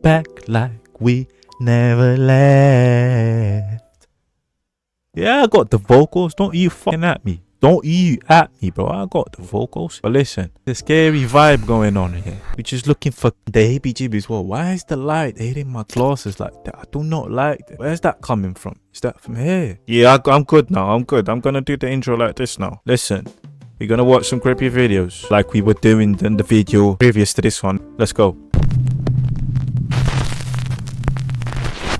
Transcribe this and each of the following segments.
back like we never left. Yeah, I got the vocals. Don't you fucking at me. Don't you at me, bro. I got the vocals. But listen, the scary vibe going on here. We're just looking for the heebie-jeebies. Well, why is the light hitting my glasses like that? I do not like it. Where's that coming from? Is that from here? Yeah, I'm good now. I'm good. I'm gonna do the intro like this now. Listen, we're gonna watch some creepy videos like we were doing in the video previous to this one. Let's go.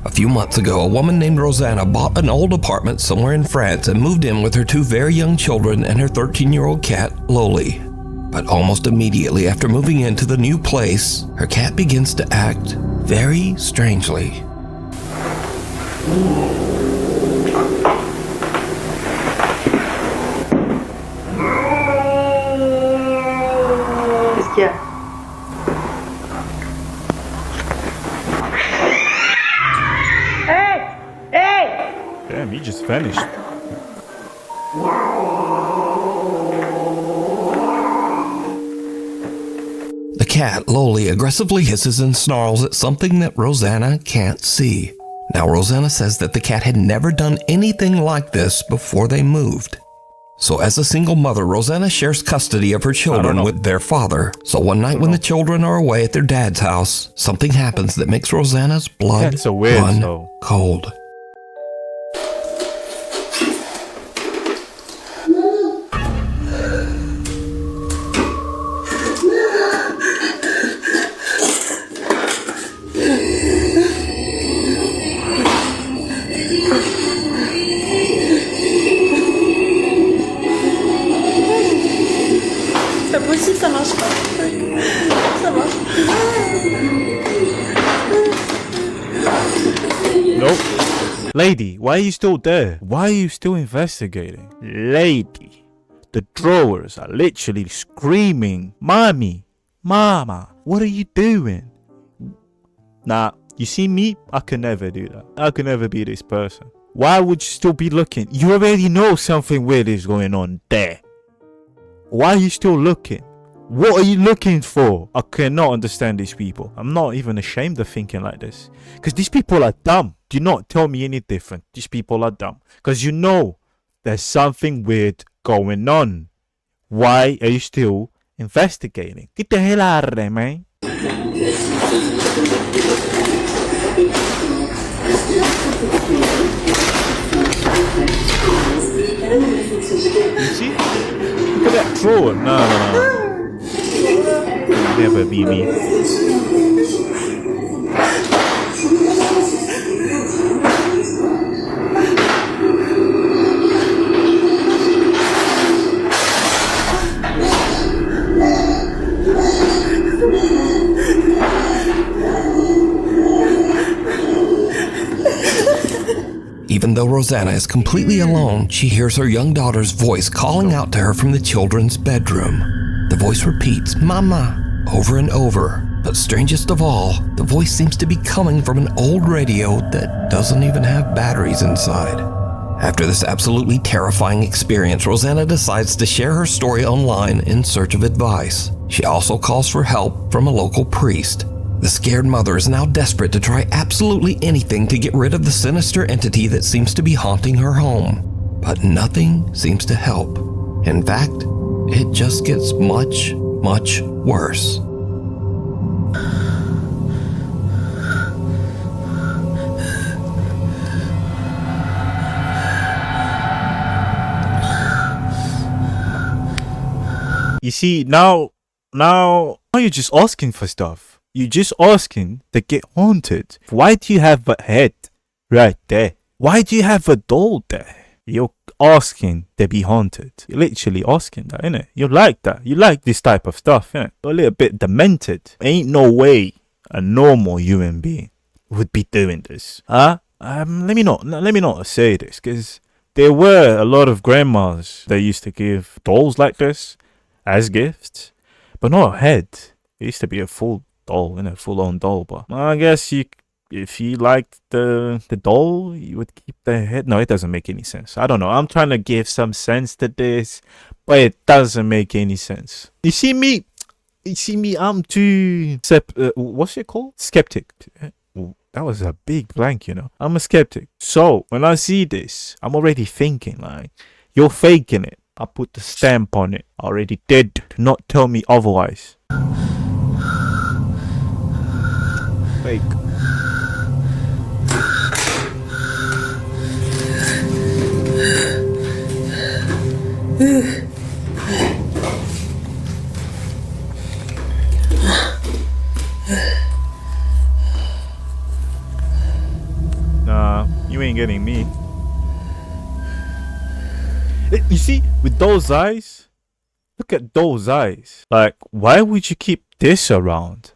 A few months ago, a woman named Rosanna bought an old apartment somewhere in France and moved in with her 2 very young children and her 13-year-old cat, Loli. But almost immediately after moving into the new place, her cat begins to act very strangely. Qu'est-ce qu'il y a? Damn, he just vanished. The cat, Loli, aggressively hisses and snarls at something that Rosanna can't see. Now, Rosanna says that the cat had never done anything like this before they moved. So as a single mother, Rosanna shares custody of her children with their father. So one night when the children are away at their dad's house, something happens that makes Rosanna's blood run cold. C'est pas possible, ça marche pas. Ça marche. Nope. Lady, why are you still there? Why are you still investigating? Lady, the drawers are literally screaming, Mommy, Mama, what are you doing? Nah, you see me? I could never do that. I could never be this person. Why would you still be looking? You already know something weird is going on there. Why are you still looking? What are you looking for? I cannot understand these people. I'm not even ashamed of thinking like this. Because these people are dumb. Do not tell me any different. These people are dumb. Because you know there's something weird going on. Why are you still investigating? Get the hell out of there, man. You see? Look at that drawer. No. Never be me. Even though Rosanna is completely alone, she hears her young daughter's voice calling out to her from the children's bedroom. The voice repeats, Mama, over and over. But strangest of all, the voice seems to be coming from an old radio that doesn't even have batteries inside. After this absolutely terrifying experience, Rosanna decides to share her story online in search of advice. She also calls for help from a local priest. The scared mother is now desperate to try absolutely anything to get rid of the sinister entity that seems to be haunting her home. But nothing seems to help. In fact, it just gets much, much worse. You see, now you're just asking for stuff. You're just asking to get haunted. Why do you have a head right there? Why do you have a doll there? You're asking to be haunted. You're literally asking that, innit? You like that. You like this type of stuff, innit? You're a little bit demented. Ain't no way a normal human being would be doing this. Huh? Let me not say this, because there were a lot of grandmas that used to give dolls like this as gifts, but not a head. It used to be a full doll, full-on doll. But I guess if you liked the doll, you would keep the head. No, it doesn't make any sense. I don't know. I'm trying to give some sense to this, but it doesn't make any sense. You see me? You see me, I'm too what's it called? Skeptic. That was a big blank, you know. I'm a skeptic. So when I see this, I'm already thinking like, you're faking it. I put the stamp on it. I already did. Do not tell me otherwise. Fake. Nah, you ain't getting me. You see, with those eyes, look at those eyes. Like, why would you keep this around?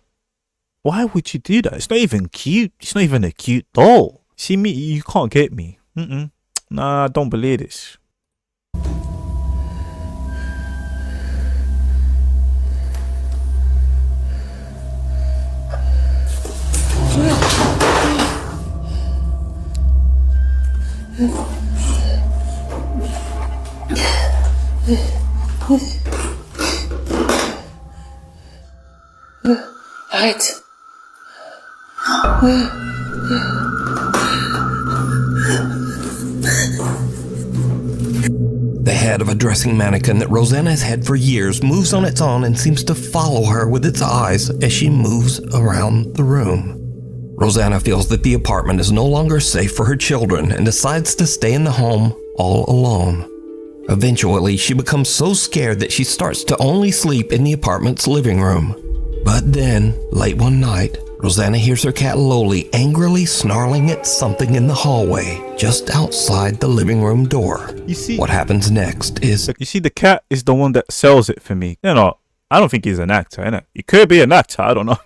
Why would you do that? It's not even cute. It's not even a cute doll. See me, you can't get me. Nah, I don't believe this. Right. The head of a dressing mannequin that Rosanna has had for years moves on its own and seems to follow her with its eyes as she moves around the room. Rosanna feels that the apartment is no longer safe for her children and decides to stay in the home all alone. Eventually, she becomes so scared that she starts to only sleep in the apartment's living room. But then, late one night, Rosanna hears her cat Loli angrily snarling at something in the hallway just outside the living room door. You see, what happens next is... You see, the cat is the one that sells it for me. You know, I don't think he's an actor, innit? He could be an actor, I don't know.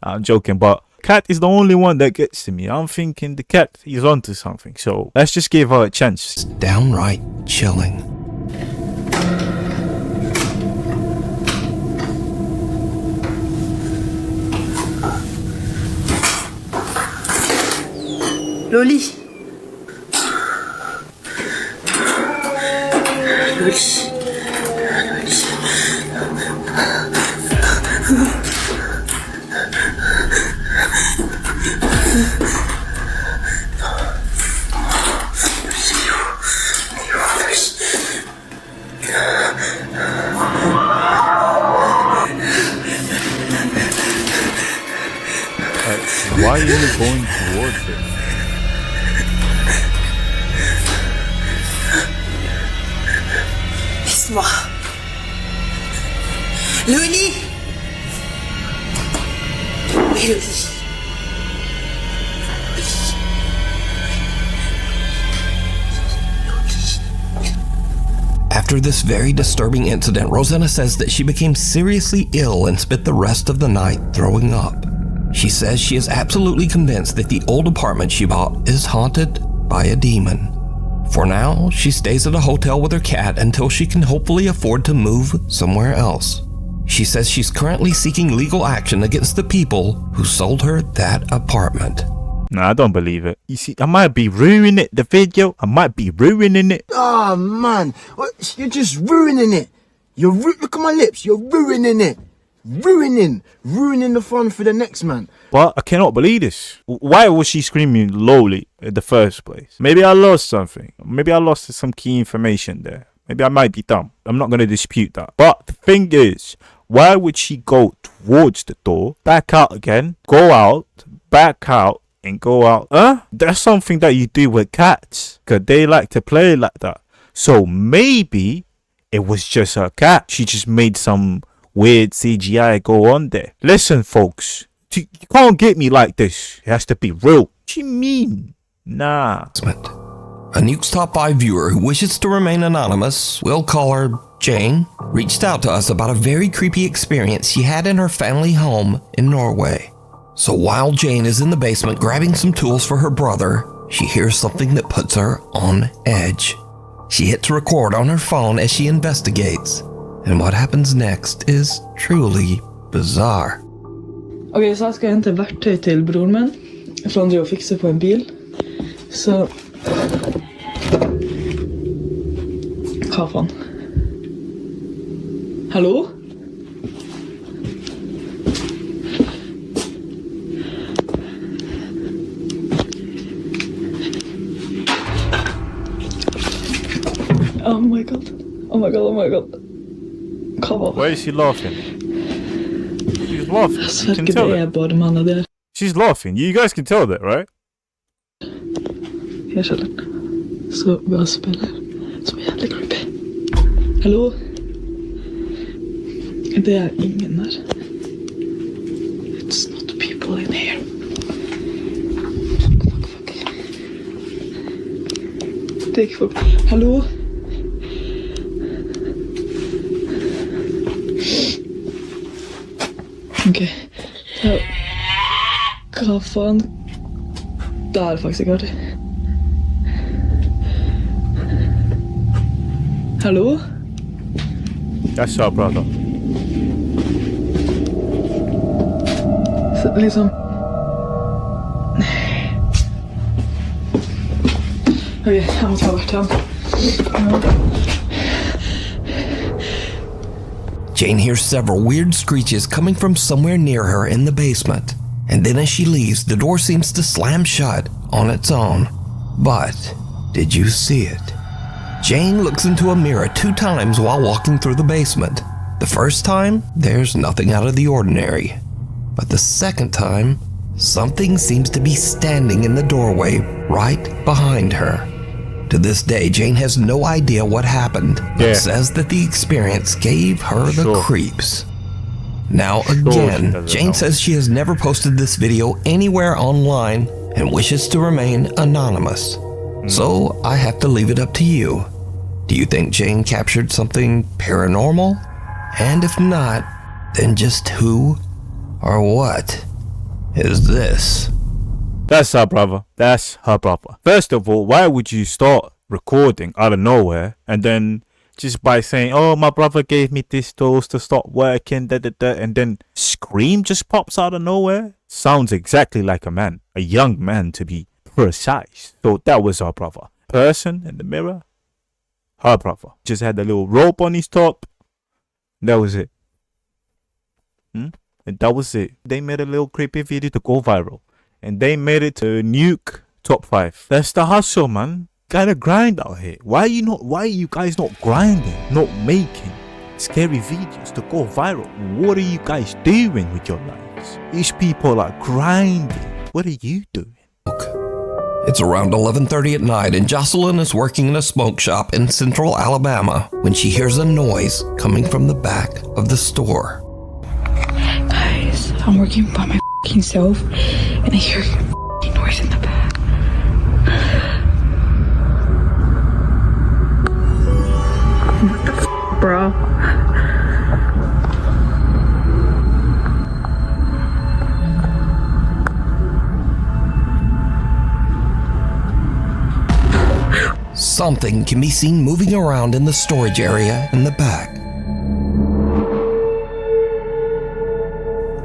I'm joking, but cat is the only one that gets to me. I'm thinking the cat is onto something, so let's just give her a chance. It's downright chilling. Loli. Loli. Why are you going towards it? Laisse-moi. Loli. Oui, Loli. After this very disturbing incident, Rosanna says that she became seriously ill and spent the rest of the night throwing up. She says she is absolutely convinced that the old apartment she bought is haunted by a demon. For now, she stays at a hotel with her cat until she can hopefully afford to move somewhere else. She says she's currently seeking legal action against the people who sold her that apartment. Nah, I don't believe it. You see, I might be ruining the video. I might be ruining it. Oh man, you're just ruining it. Look at my lips. You're ruining it. Ruining the fun for the next man. But I cannot believe this. Why was she screaming lowly in the first place? Maybe I lost something. Maybe I lost some key information there. Maybe I might be dumb. I'm not going to dispute that. But the thing is, why would she go towards the door, back out again, go out, back out, and go out? That's something that you do with cats, because they like to play like that. So maybe it was just her cat. She just made some weird CGI go on there. Listen, folks, you can't get me like this. It has to be real. What you mean? Nah. A Nuke's Top 5 viewer who wishes to remain anonymous, we'll call her Jane, reached out to us about a very creepy experience she had in her family home in Norway. So while Jane is in the basement grabbing some tools for her brother, she hears something that puts her on edge. She hits record on her phone as she investigates. And what happens next is truly bizarre. Okej, så ska jag hämta verktyg till bror min från det jag fixar på en bil. Så Hallå? Oh my god. Oh my god, oh my god. Come on. Why is she laughing? She's laughing. You can Sverker, tell det är that. bara de andra där. She's laughing. You guys can tell that, right? Jag känner. Så bara spelar. Som är jävla creepy. Hallå? Det är ingen där. It's not people in here. Fuck. Det gick fort. Hallå? Okej. Vad fan? Där faktiskt jag det. Hallå? Jag sa brother. Så, liksom... Okej, jag måste ha varit hem. Jane hears several weird screeches coming from somewhere near her in the basement. And then as she leaves, the door seems to slam shut on its own. But did you see it? Jane looks into a mirror 2 times while walking through the basement. The first time, there's nothing out of the ordinary. But the second time, something seems to be standing in the doorway right behind her. To this day, Jane has no idea what happened, but says that the experience gave her the creeps. Now again, Jane says she has never posted this video anywhere online and wishes to remain anonymous. So I have to leave it up to you. Do you think Jane captured something paranormal? And if not, then just who or what is this? That's her brother. That's her brother. First of all, why would you start recording out of nowhere and then just by saying, oh, my brother gave me this tools to stop working, and then scream just pops out of nowhere? Sounds exactly like a man. A young man, to be precise. So that was her brother. Person in the mirror, her brother. Just had a little rope on his top. That was it. And that was it. They made a little creepy video to go viral. And they made it to Nuke Top 5. That's the hustle, man. Gotta grind out here. Why are you guys not grinding? Not making scary videos to go viral? What are you guys doing with your lives? These people are grinding. What are you doing? It's around 11:30 at night and Jocelyn is working in a smoke shop in central Alabama when she hears a noise coming from the back of the store. Guys, I'm working by my f***ing self and I hear a noise in the back. What the f***, bro? Something can be seen moving around in the storage area in the back.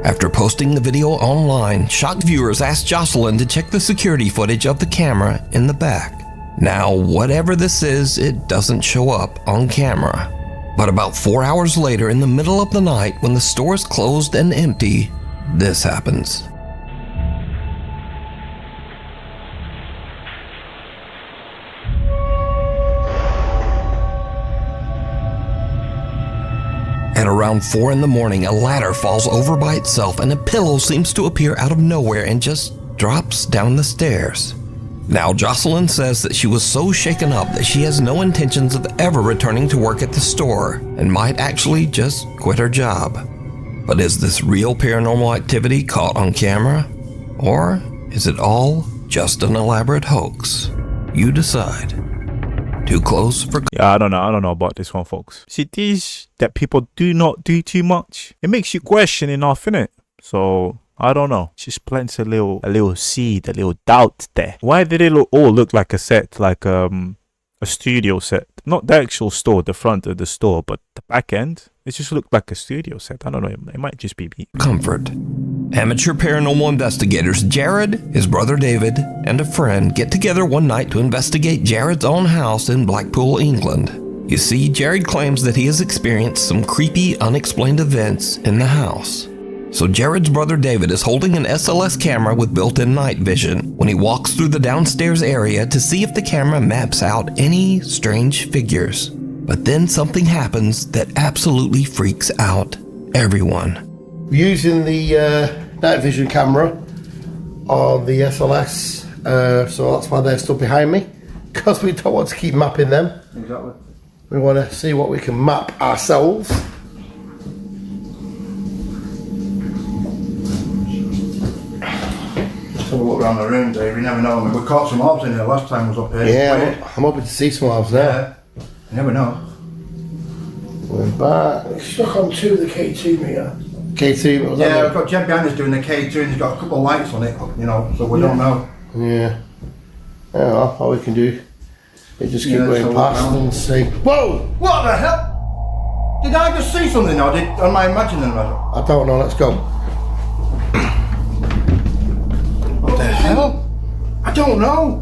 After posting the video online, shocked viewers asked Jocelyn to check the security footage of the camera in the back. Now, whatever this is, it doesn't show up on camera. But about 4 hours later, in the middle of the night, when the store is closed and empty, this happens. At around 4 in the morning, a ladder falls over by itself and a pillow seems to appear out of nowhere and just drops down the stairs. Now, Jocelyn says that she was so shaken up that she has no intentions of ever returning to work at the store and might actually just quit her job. But is this real paranormal activity caught on camera? Or is it all just an elaborate hoax? You decide. Too close for... Yeah, I don't know about this one, folks. See, these that people do not do too much, it makes you question enough, innit? So I don't know. Just plants a little seed, a little doubt there. Why did it all look like a set, like a studio set? Not the actual store, the front of the store, but the back end. It just looked like a studio set. I don't know. It might just be me. Comfort. Amateur paranormal investigators Jared, his brother David, and a friend get together one night to investigate Jared's own house in Blackpool, England. You see, Jared claims that he has experienced some creepy, unexplained events in the house. So Jared's brother David is holding an SLS camera with built-in night vision when he walks through the downstairs area to see if the camera maps out any strange figures. But then something happens that absolutely freaks out everyone. Using the night vision camera on the SLS, so that's why they're stood behind me, because we don't want to keep mapping them. Exactly. We want to see what we can map ourselves. Just have a look around the room, Dave. You never know. I mean, we caught some orbs in here last time I was up here. Yeah, I'm hoping to see some orbs there. Yeah. You never know. We're back. It's stuck on 2 of the K2 meter. K2, what was Yeah, that? we've got Jen behind us doing the K2 and he's got a couple of lights on it, you know, so we don't know. Yeah. Yeah, well, all we can do is just keep going so past around. and see. Whoa! What the hell? Did I just see something or am I imagining that? I don't know, let's go. What the hell? I don't know.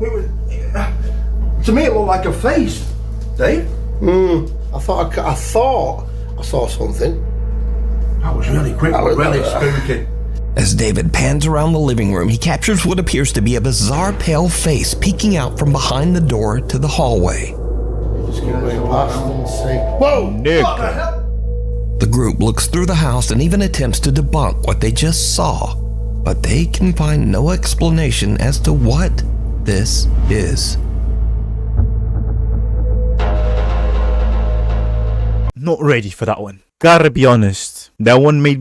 To me it looked like a face. Dave? I thought I saw something. That was really quick, That was- really spooky. As David pans around the living room, he captures what appears to be a bizarre pale face peeking out from behind the door to the hallway. Just keep going past and see. Whoa! Nick. What the hell? The group looks through the house and even attempts to debunk what they just saw, but they can find no explanation as to what this is. Not ready for that one. Gotta be honest. That one made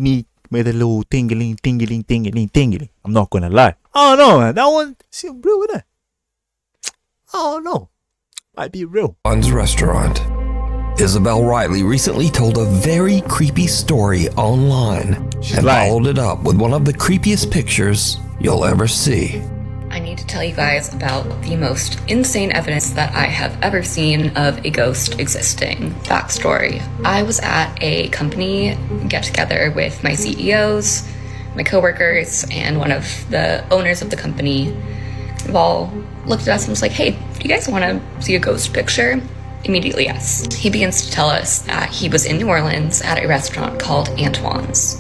a little tingling. I'm not gonna lie. Oh no, man. That one seemed real, innit? Oh no. Might be real. John's restaurant. Isabel Riley recently told a very creepy story online and lying. followed it up with one of the creepiest pictures you'll ever see. I need to tell you guys about the most insane evidence that I have ever seen of a ghost existing. Backstory. I was at a company get-together with my CEOs, my coworkers, and one of the owners of the company. We've all looked at us and was like, hey, do you guys want to see a ghost picture? Immediately, yes. He begins to tell us that he was in New Orleans at a restaurant called Antoine's.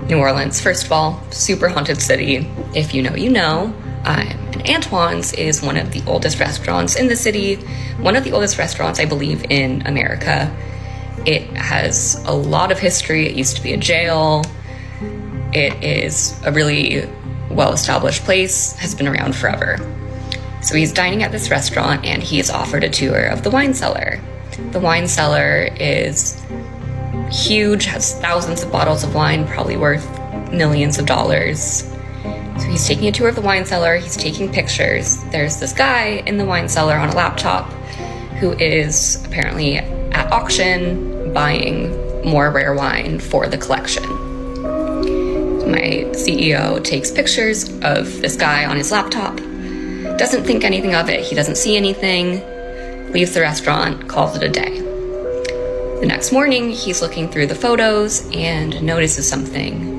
New Orleans, first of all, super haunted city. If you know, you know. And Antoine's is one of the oldest restaurants in the city, one of the oldest restaurants, I believe, in America. It has a lot of history. It used to be a jail. It is a really well-established place, has been around forever. So he's dining at this restaurant and he is offered a tour of the wine cellar. The wine cellar is huge, has thousands of bottles of wine, probably worth millions of dollars. So he's taking a tour of the wine cellar, he's taking pictures. There's this guy in the wine cellar on a laptop who is apparently at auction buying more rare wine for the collection. My CEO takes pictures of this guy on his laptop, doesn't think anything of it, he doesn't see anything, leaves the restaurant, calls it a day. The next morning, he's looking through the photos and notices something.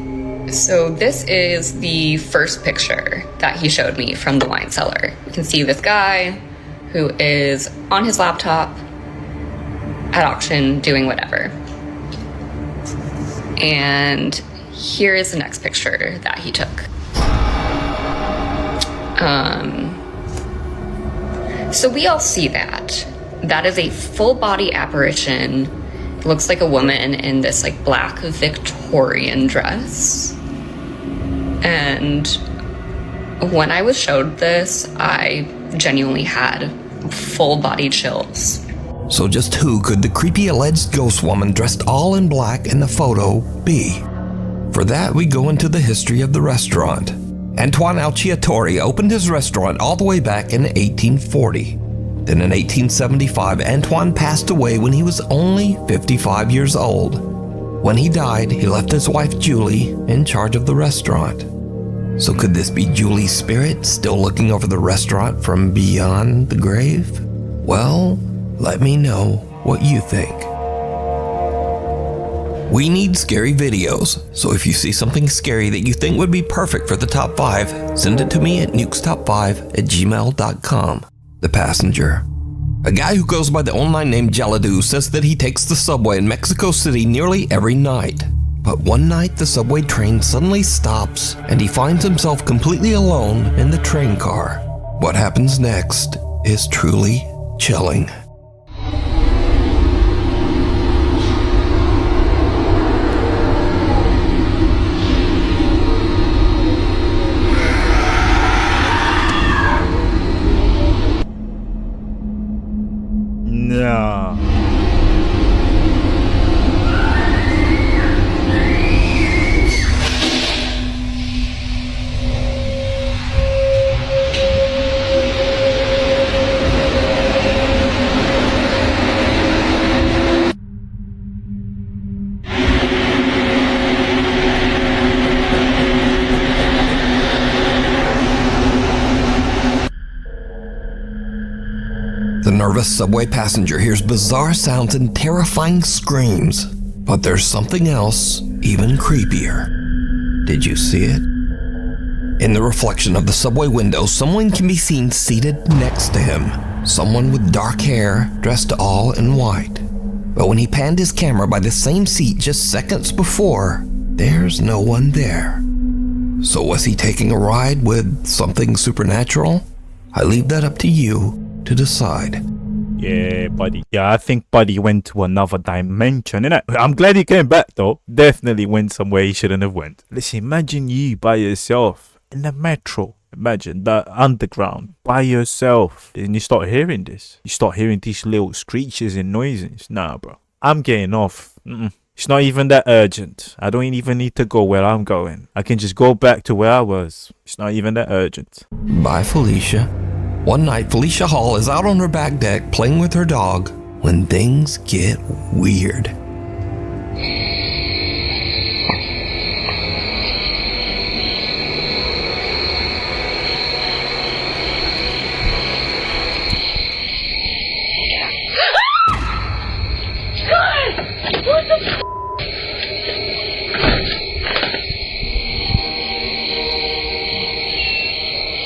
So this is the first picture that he showed me from the wine cellar. You can see this guy who is on his laptop at auction doing whatever. And here is the next picture that he took. So we all see that. That is a full body apparition. It looks like a woman in this like black Victorian dress. And when I was showed this, I genuinely had full body chills. So just who could the creepy alleged ghost woman dressed all in black in the photo be? For that, we go into the history of the restaurant. Antoine Alciatore opened his restaurant all the way back in 1840. Then in 1875, Antoine passed away when he was only 55 years old. When he died, he left his wife Julie in charge of the restaurant. So could this be Julie's spirit still looking over the restaurant from beyond the grave? Well, let me know what you think. We need scary videos, so if you see something scary that you think would be perfect for the top 5, send it to me at nukestop5@gmail.com. The passenger. A guy who goes by the online name Jeladu says that he takes the subway in Mexico City nearly every night. But one night, the subway train suddenly stops, and he finds himself completely alone in the train car. What happens next is truly chilling. Nah. The nervous subway passenger hears bizarre sounds and terrifying screams. But there's something else even creepier. Did you see it? In the reflection of the subway window, someone can be seen seated next to him. Someone with dark hair, dressed all in white. But when he panned his camera by the same seat just seconds before, there's no one there. So was he taking a ride with something supernatural? I leave that up to you to decide. Yeah, buddy. Yeah, I think Buddy went to another dimension, innit? I'm glad he came back, though. Definitely went somewhere he shouldn't have went. Listen, imagine you by yourself in the metro. Imagine the underground by yourself. And you start hearing this. You start hearing these little screeches and noises. Nah, bro. I'm getting off. It's not even that urgent. I don't even need to go where I'm going. I can just go back to where I was. It's not even that urgent. Bye, Felicia. One night, Felicia Hall is out on her back deck playing with her dog when things get weird.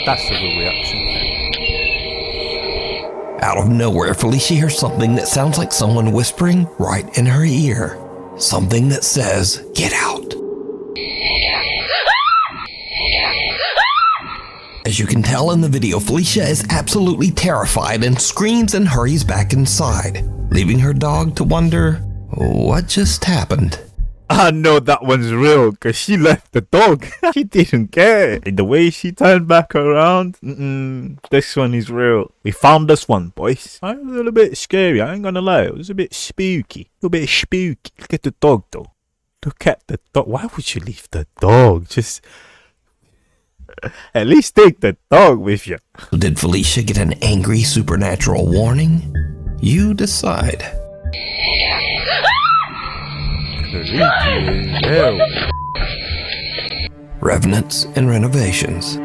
That's a good reaction. Out of nowhere, Felicia hears something that sounds like someone whispering right in her ear. Something that says, "Get out." As you can tell in the video, Felicia is absolutely terrified and screams and hurries back inside, leaving her dog to wonder what just happened. I know that one's real because she left the dog. She didn't care. And the way she turned back around, this one is real. We found this one, boys. A little bit scary, I ain't gonna lie. It was a bit spooky. A little bit spooky. Look at the dog, though. Look at the dog. Why would you leave the dog? Just at least take the dog with you. Did Felicia get an angry supernatural warning? You decide. Revenants and renovations.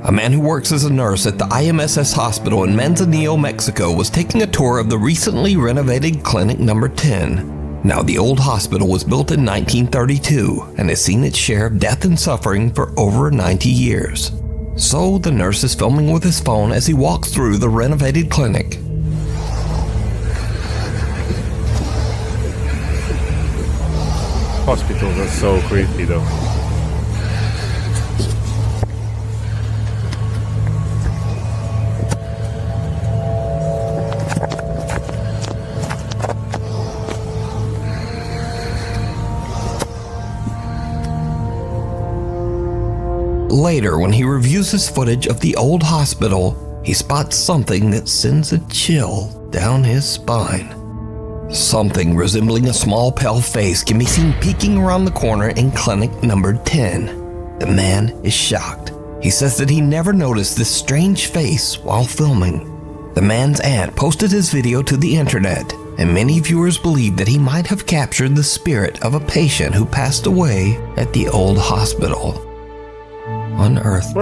A man who works as a nurse at the IMSS hospital in Manzanillo, Mexico was taking a tour of the recently renovated Clinic Number 10. Now, the old hospital was built in 1932 and has seen its share of death and suffering for over 90 years. So, the nurse is filming with his phone as he walks through the renovated clinic. Hospitals are so creepy, though. Later, when he reviews his footage of the old hospital, he spots something that sends a chill down his spine. Something resembling a small pale face can be seen peeking around the corner in Clinic Number 10. The man is shocked. He says that he never noticed this strange face while filming. The man's aunt posted his video to the internet, and many viewers believe that he might have captured the spirit of a patient who passed away at the old hospital. Unearthed.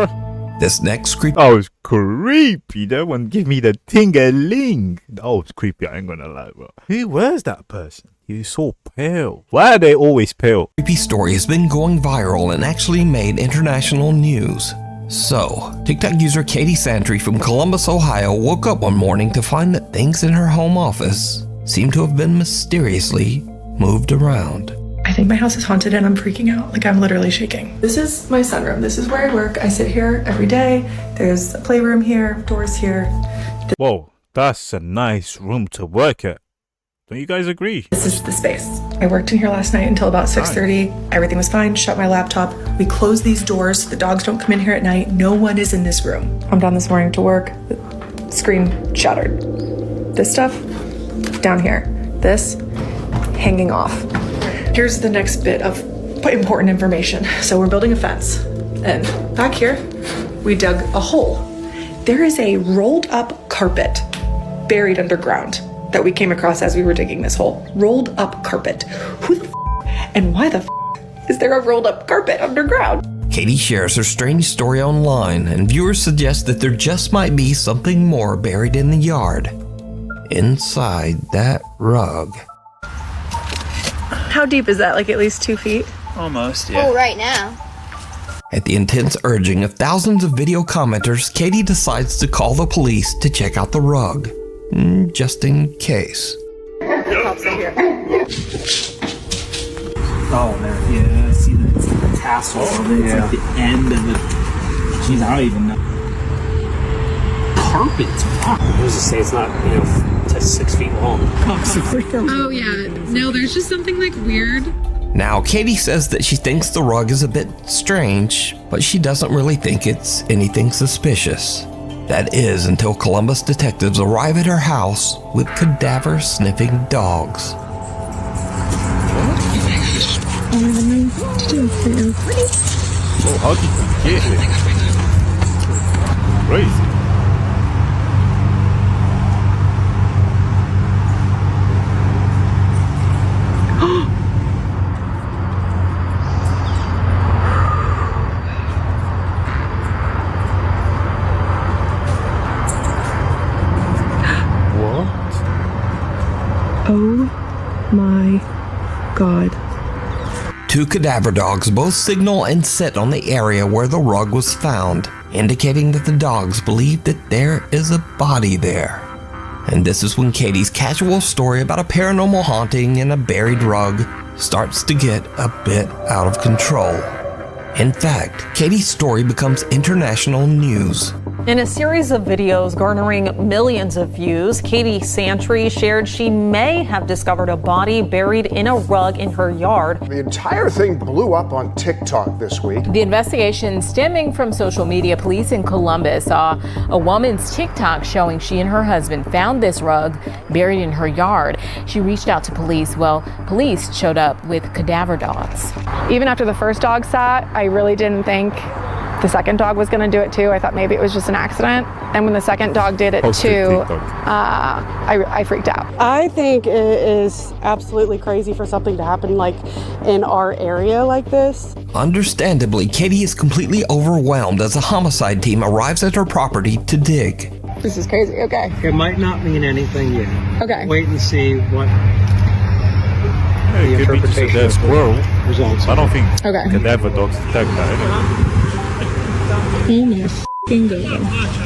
This next creepy. That was creepy. That one give me the ting-a-ling. That was creepy, I ain't gonna lie, bro. Who was that person? He was so pale. Why are they always pale? Story has been going viral and actually made international news. So, TikTok user Katie Santry from Columbus, Ohio woke up one morning to find that things in her home office seem to have been mysteriously moved around. I I think my house is haunted and I'm freaking out. Like, I'm literally shaking. This is my sunroom. This is where I work. I sit here every day. There's a playroom here, doors here. Whoa, that's a nice room to work at. Don't you guys agree? This is the space. I worked in here last night until about 6:30. Everything was fine. Shut my laptop. We close these doors so the dogs don't come in here at night. No one is in this room. I'm down this morning to work. The screen shattered. This stuff down here. This hanging off. Here's the next bit of important information. So we're building a fence, and back here we dug a hole. There is a rolled up carpet buried underground that we came across as we were digging this hole. Rolled up carpet. Who the and why the is there a rolled up carpet underground? Katie shares her strange story online, and viewers suggest that there just might be something more buried in the yard. Inside that rug. How deep is that? Like at least 2 feet? Almost, yeah. Oh, right now. At the intense urging of thousands of video commenters, Katie decides to call the police to check out the rug. Just in case. Pops up here. Oh, there. Yeah, I see that. It's like the tassel of it. It's like the end of it. Jeez, I don't even know. Carpets. Wow. I was to say it's not, 6 feet long. Oh, yeah. No, there's just something like weird. Now, Katie says that she thinks the rug is a bit strange, but she doesn't really think it's anything suspicious. That is until Columbus detectives arrive at her house with cadaver-sniffing dogs. So how did you get here? Crazy. Oh my God. 2 cadaver dogs both signal and sit on the area where the rug was found, indicating that the dogs believe that there is a body there. And this is when Katie's casual story about a paranormal haunting and a buried rug starts to get a bit out of control. In fact, Katie's story becomes international news. In a series of videos garnering millions of views, Katie Santry shared she may have discovered a body buried in a rug in her yard. The entire thing blew up on TikTok this week. The investigation stemming from social media. Police in Columbus saw a woman's TikTok showing she and her husband found this rug buried in her yard. She reached out to police. Well, police showed up with cadaver dogs. Even after the first dog sat, I really didn't think the second dog was going to do it too. I thought maybe it was just an accident. And when the second dog did it too, I freaked out. I think it is absolutely crazy for something to happen like in our area like this. Understandably, Katie is completely overwhelmed as a homicide team arrives at her property to dig. This is crazy. Okay. It might not mean anything yet. Okay. Wait and see what It could be just a dead squirrel. results. I don't think Okay. cadaver dogs detect that anyway.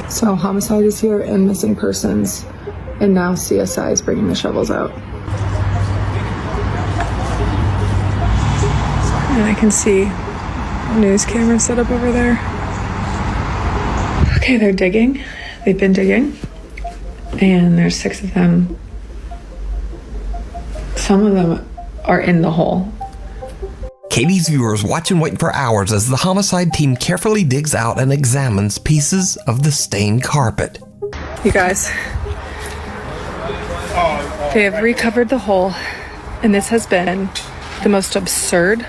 So homicide is here and missing persons, and now CSI is bringing the shovels out. And I can see news cameras set up over there. Okay, they're digging. They've been digging, and there's 6 of them. Some of them are in the hole. Katie's viewers watch and wait for hours as the homicide team carefully digs out and examines pieces of the stained carpet. You guys, they have recovered the hole, and this has been the most absurd,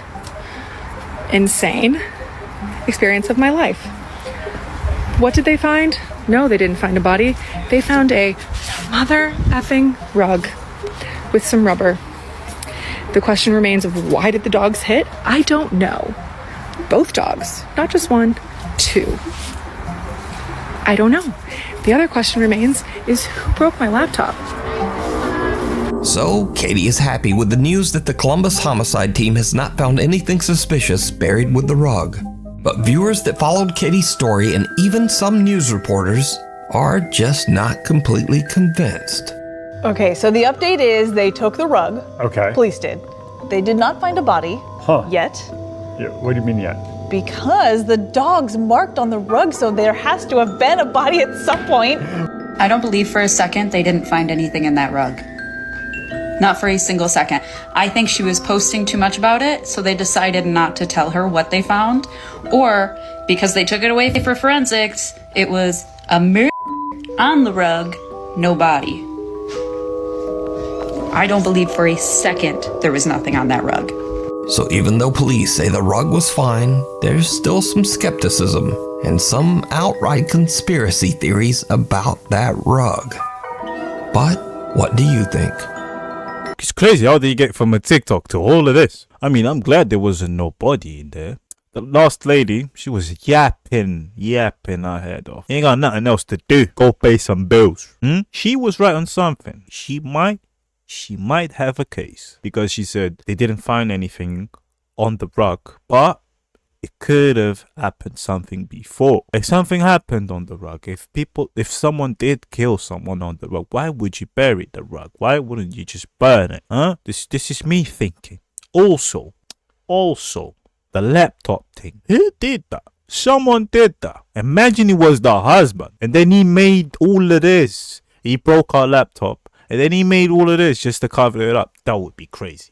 insane experience of my life. What did they find? No, they didn't find a body. They found a mother effing rug with some rubber. The question remains of why did the dogs hit? I don't know. Both dogs, not just 1, 2. I don't know. The other question remains is who broke my laptop? So, Katie is happy with the news that the Columbus homicide team has not found anything suspicious buried with the rug. But viewers that followed Katie's story and even some news reporters are just not completely convinced. Okay, so the update is they took the rug. Okay. Police did. They did not find a body yet. Yeah, what do you mean yet? Because the dogs marked on the rug, so there has to have been a body at some point. I don't believe for a second they didn't find anything in that rug. Not for a single second. I think she was posting too much about it, so they decided not to tell her what they found. Or, because they took it away for forensics, it was a mirror on the rug, no body. I don't believe for a second there was nothing on that rug. So even though police say the rug was fine, there's still some skepticism and some outright conspiracy theories about that rug. But what do you think? It's crazy how they get from a TikTok to all of this. I mean, I'm glad there wasn't no body in there. The last lady, she was yapping her head off. Ain't got nothing else to do. Go pay some bills. She was right on something. She might have a case, because she said they didn't find anything on the rug, but it could have happened something before. If something happened on the rug, if someone did kill someone on the rug, why would you bury the rug? Why wouldn't you just burn it? This is me thinking. Also, the laptop thing. Who did that? Someone did that. Imagine it was the husband, and then he made all of this. He broke our laptop. And then he made all of this just to cover it up. That would be crazy.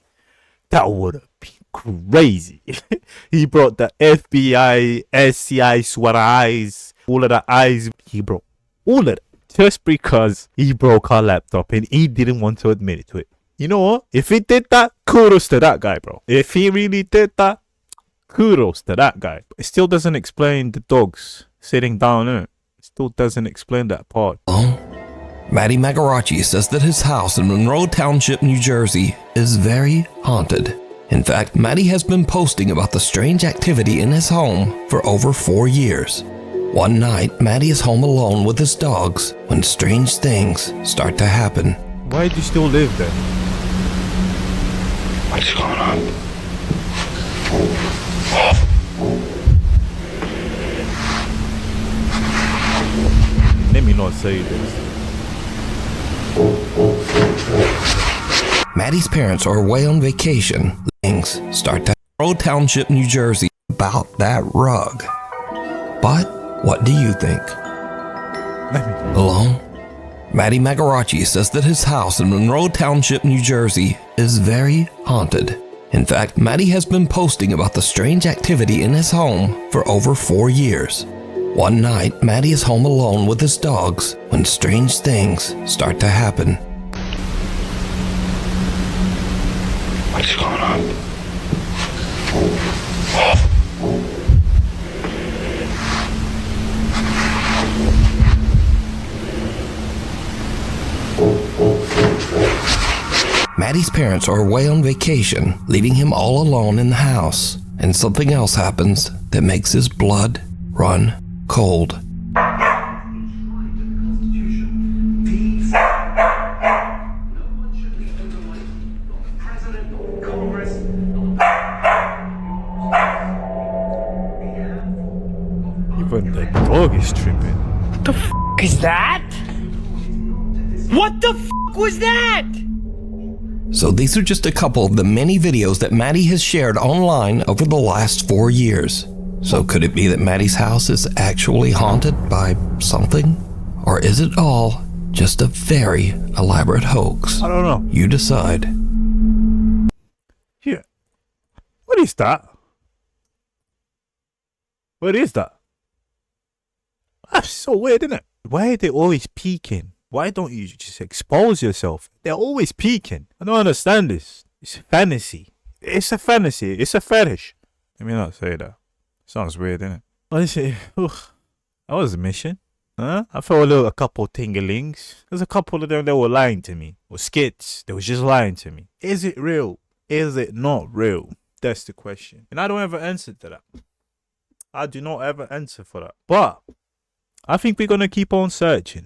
That would have been crazy. He brought the FBI, SCI, SWAT eyes, all of the eyes. He broke all of it. Just because he broke our laptop and he didn't want to admit it to it. You know what? If he did that, kudos to that guy, bro. If he really did that, kudos to that guy. But it still doesn't explain the dogs sitting down in it. It still doesn't explain that part. Matty Magarachi says that his house in Monroe Township, New Jersey is very haunted. In fact, Matty has been posting about the strange activity in his home for over 4 years. One night, Matty is home alone with his dogs when strange things start to happen. Why do you still live there? What's going on? Let me not say this. Matty's parents are away on vacation. Things start to Monroe Township, New Jersey about that rug. But what do you think? Alone? Matty Magarachi says that his house in Monroe Township, New Jersey is very haunted. In fact, Matty has been posting about the strange activity in his home for over 4 years. One night, Matty is home alone with his dogs when strange things start to happen. What's going on? Matty's parents are away on vacation, leaving him all alone in the house, and something else happens that makes his blood run cold. Even the dog is tripping. What the f*** is that? What the f*** was that? So these are just a couple of the many videos that Matty has shared online over the last 4 years. So could it be that Matty's house is actually haunted by something? Or is it all just a very elaborate hoax? I don't know. You decide. Yeah. What is that? What is that? That's so weird, isn't it? Why are they always peeking? Why don't you just expose yourself? They're always peeking. I don't understand this. It's fantasy. It's a fantasy. It's a fetish. Let me not say that. Sounds weird, innit? Honestly, that was a mission. Huh? I felt a couple tinglings. There's a couple of them that were lying to me. Or skits. They were just lying to me. Is it real? Is it not real? That's the question. And I don't ever answer to that. I do not ever answer for that. But I think we're going to keep on searching.